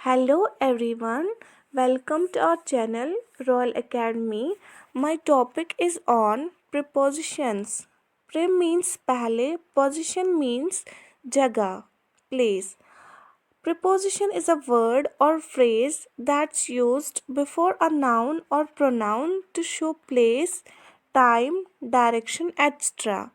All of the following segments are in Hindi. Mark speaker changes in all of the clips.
Speaker 1: Hello everyone, welcome to our channel Royal Academy. My topic is on prepositions. Pre means pehle, position means jagah, place. Preposition is a word or phrase that's used before a noun or pronoun to show place, time, direction, etc.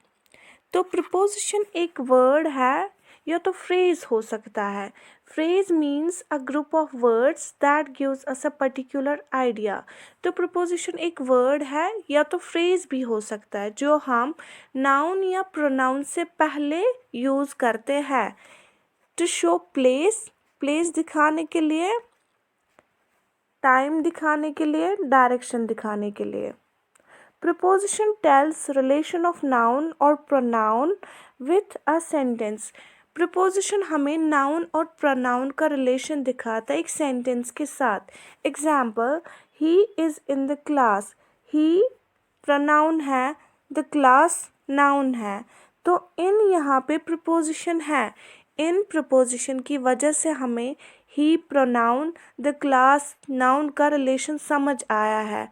Speaker 1: तो प्रिपोजिशन एक वर्ड है या तो फ्रेज हो सकता है. Phrase means a group of words that gives us a particular idea. तो प्रिपोजिशन एक वर्ड है या तो फ्रेज भी हो सकता है जो हम नाउन या प्रोनाउन से पहले यूज़ करते हैं टू शो प्लेस, प्लेस दिखाने के लिए, टाइम दिखाने के लिए, डायरेक्शन दिखाने के लिए. Preposition tells relation of noun or pronoun with a sentence. Preposition हमें noun और pronoun का relation दिखाता है एक sentence के साथ. Example, he is in the class. He pronoun है, the class noun है. तो in यहाँ पे preposition है. इन preposition की वजह से हमें he pronoun, the class noun का relation समझ आया है.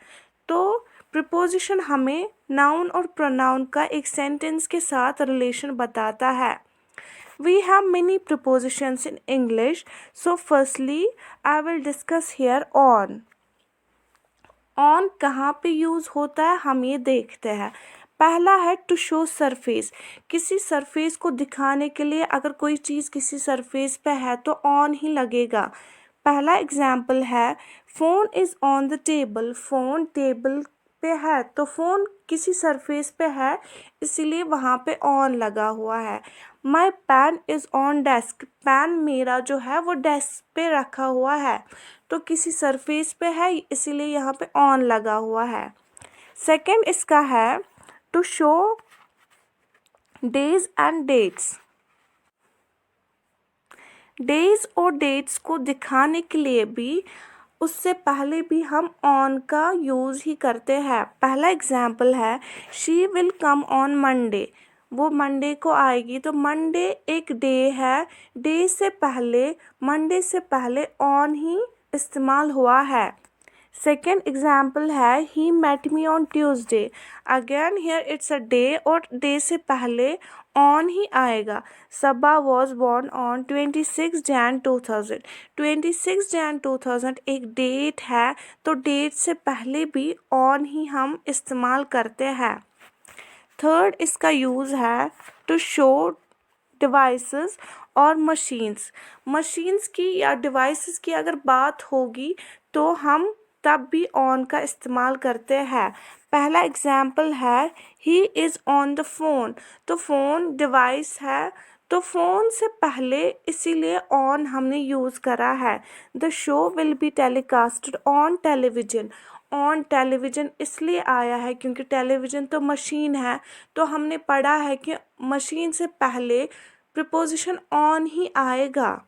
Speaker 1: तो प्रिपोजिशन हमें नाउन और प्रोनाउन का एक सेंटेंस के साथ रिलेशन बताता है. We have many prepositions in English. So firstly I will discuss here on. On कहाँ पे यूज़ होता है हम ये देखते हैं. पहला है टू शो सरफेस. किसी सरफेस को दिखाने के लिए अगर कोई चीज़ किसी सरफेस पे है तो ऑन ही लगेगा. पहला एग्जाम्पल है phone is on the table. Phone table पे है तो फ़ोन किसी सरफेस पे है इसीलिए वहाँ पे ऑन लगा हुआ है. My pen is on desk. Pen मेरा जो है वो डेस्क पे रखा हुआ है तो किसी सरफेस पे है इसीलिए यहाँ पे ऑन लगा हुआ है. सेकंड इसका है to show days and dates. Days और डेट्स को दिखाने के लिए भी उससे पहले भी हम ऑन का यूज़ ही करते हैं. पहला एग्जाम्पल है she will come on Monday. वो मंडे को आएगी तो मंडे एक डे है. डे से पहले मंडे से पहले ऑन ही इस्तेमाल हुआ है. सेकेंड एग्जाम्पल है he met me on Tuesday. Again here it's a day और डे से पहले ऑन ही आएगा. Saba was born on 26 Jan 2000. 26 Jan 2000 एक डेट है तो डेट से पहले भी ऑन ही हम इस्तेमाल करते हैं. थर्ड इसका यूज़ है टू शो डिवाइसेस और मशीन्स. मशीन्स की या डिवाइसेस की अगर बात होगी तो हम तब भी ऑन का इस्तेमाल करते हैं. पहला एग्जाम्पल है he is on the phone. तो फ़ोन डिवाइस है तो फ़ोन से पहले इसीलिए ऑन हमने यूज़ करा है. The show will be telecasted on television. On television इसलिए आया है क्योंकि टेलीविज़न तो मशीन है तो हमने पढ़ा है कि मशीन से पहले प्रिपोजिशन ऑन ही आएगा.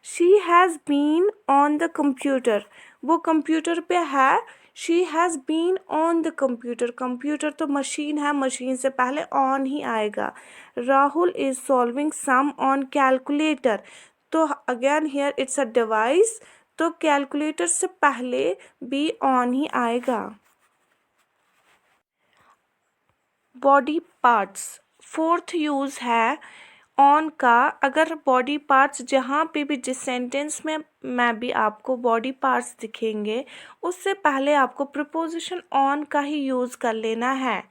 Speaker 1: She has been on the computer. वो कंप्यूटर पे है. She has been on the computer. Computer तो मशीन है, मशीन से पहले ऑन ही आएगा. Rahul is solving sum on calculator. तो again here it's a device तो कैलकुलेटर से पहले भी ऑन ही आएगा. Body parts. फोर्थ यूज़ है ऑन का. अगर बॉडी पार्ट्स जहाँ पे भी जिस सेंटेंस में मैं भी आपको बॉडी पार्ट्स दिखेंगे उससे पहले आपको प्रिपोजिशन ऑन का ही यूज़ कर लेना है.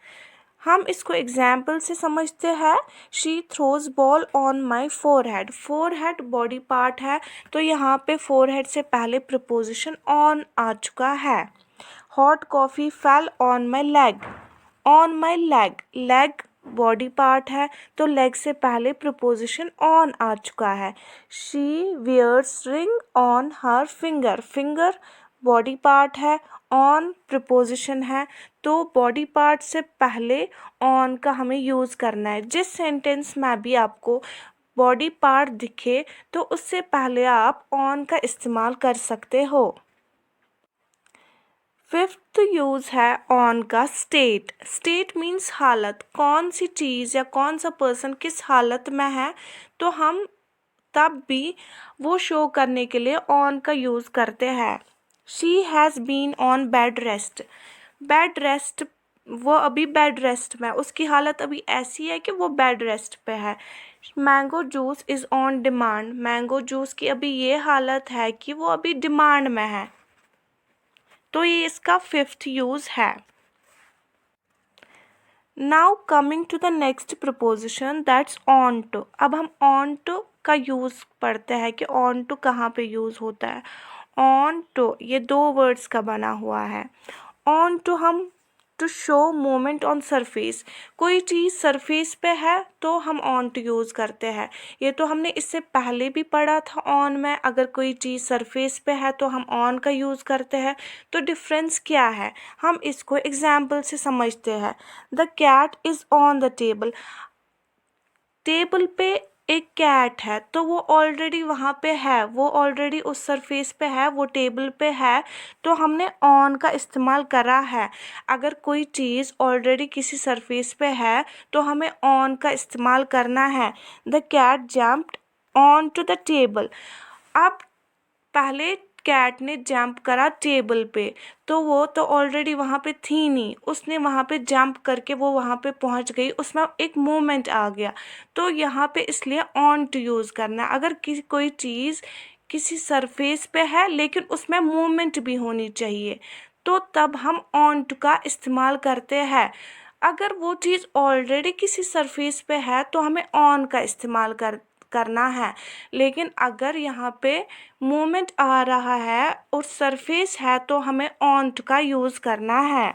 Speaker 1: हम इसको एग्जाम्पल से समझते हैं. She throws ball on my forehead. Forehead body part है तो यहाँ पे फोरहेड से पहले प्रिपोजिशन ऑन आ चुका है. Hot coffee fell on my leg. On my leg, leg body part है तो लेग से पहले प्रिपोजिशन ऑन आ चुका है. She wears ring on her finger. Finger body part है, ऑन प्रिपोजिशन है तो बॉडी पार्ट से पहले ऑन का हमें यूज़ करना है. जिस सेंटेंस में भी आपको बॉडी पार्ट दिखे तो उससे पहले आप ऑन का इस्तेमाल कर सकते हो. फिफ्थ यूज़ है ऑन का स्टेट. स्टेट मीन्स हालत. कौन सी चीज़ या कौन सा पर्सन किस हालत में है तो हम तब भी वो शो करने के लिए ऑन का यूज़ करते हैं। She has been on bed rest. Bed rest, वो अभी बेड रेस्ट में, उसकी हालत अभी ऐसी है कि वो बेड रेस्ट पे है। Mango juice is on demand. Mango juice की अभी ये हालत है कि वो अभी डिमांड में है। तो ये इसका 5th यूज़ है। Now coming to the next preposition, that's onto. अब हम ऑन टू का यूज़ पढ़ते हैं कि ऑन टू कहाँ पे यूज़ होता है। ऑन टू ये 2 वर्ड्स का बना हुआ है। ऑन टू हम to show movement on surface. कोई चीज़ सरफेस पे है तो हम ऑन टू यूज़ करते हैं। ये तो हमने इससे पहले भी पढ़ा था ऑन में, अगर कोई चीज़ सरफेस पे है तो हम ऑन का यूज़ करते हैं। तो डिफरेंस क्या है, हम इसको एग्जाम्पल से समझते हैं। The cat is on the table. Table पे एक कैट है तो वो ऑलरेडी वहाँ पे है, वो ऑलरेडी उस सरफेस पे है, वो टेबल पे है, तो हमने ऑन का इस्तेमाल करा है। अगर कोई चीज़ ऑलरेडी किसी सरफेस पे है तो हमें ऑन का इस्तेमाल करना है। The cat jumped on to the table. अब पहले कैट ने जंप करा टेबल पे, तो वो तो ऑलरेडी वहाँ पे थी नहीं, उसने वहाँ पे जंप करके वो वहाँ पे पहुँच गई, उसमें एक मूवमेंट आ गया। तो यहाँ पे इसलिए ऑन टू यूज़ करना है। अगर कोई चीज़ किसी सरफेस पे है लेकिन उसमें मूवमेंट भी होनी चाहिए, तो तब हम ऑन टू का इस्तेमाल करते हैं। अगर वो चीज़ ऑलरेडी किसी सरफेस पे है तो हमें ऑन का इस्तेमाल करना है। लेकिन अगर यहाँ पे मूवमेंट आ रहा है और सरफेस है तो हमें ऑन का यूज़ करना है।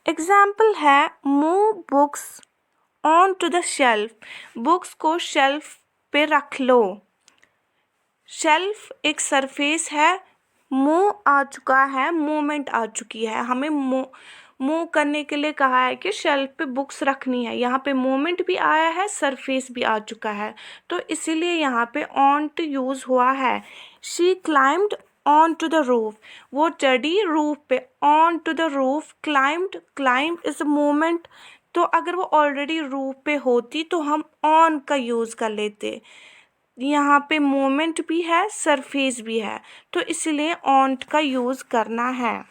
Speaker 1: एग्जाम्पल है, move books on to the shelf. Books को शेल्फ पे रख लो। शेल्फ एक सरफेस है, मूव आ चुका है, मूवमेंट आ चुकी है, हमें मूव करने के लिए कहा है कि शेल्फ पे बुक्स रखनी है। यहाँ पे मूवमेंट भी आया है, सरफेस भी आ चुका है, तो इसीलिए यहाँ पे ऑन टू यूज़ हुआ है। She climbed on to the roof. वो चढ़ी रूफ पे। On to the roof, climbed, climb is a movement, तो अगर वो ऑलरेडी रूफ पे होती तो हम ऑन का यूज़ कर लेते। यहाँ पे मूवमेंट भी है, सरफेस भी है, तो इसलिए ऑन का यूज़ करना है।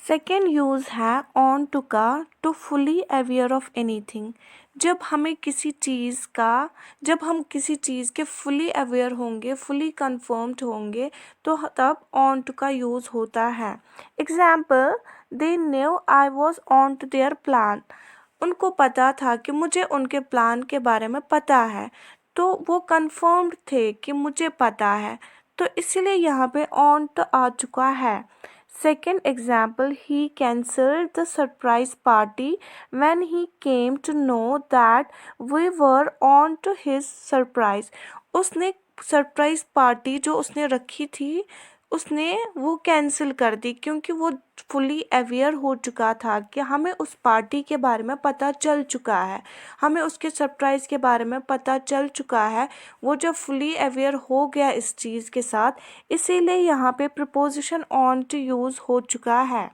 Speaker 1: सेकेंड यूज़ है ऑन टू का, to fully aware of anything. जब हम किसी चीज़ के फुली अवेयर होंगे, फुली कन्फर्म्ड होंगे, तो तब ऑन टू का यूज़ होता है। Example, they knew I was on to their plan. उनको पता था कि मुझे उनके प्लान के बारे में पता है, तो वो कन्फर्म्ड थे कि मुझे पता है, तो इसीलिए यहाँ पे ऑन टू आ चुका है। Second example, he cancelled the surprise party when he came to know that we were on to his surprise. उसने सरप्राइज पार्टी जो उसने रखी थी, उसने वो कैंसिल कर दी क्योंकि वो फुली अवेयर हो चुका था कि हमें उस पार्टी के बारे में पता चल चुका है, हमें उसके सरप्राइज़ के बारे में पता चल चुका है। वो जब फुली अवेयर हो गया इस चीज़ के साथ, इसीलिए यहाँ पे प्रपोजिशन ऑन टू यूज़ हो चुका है।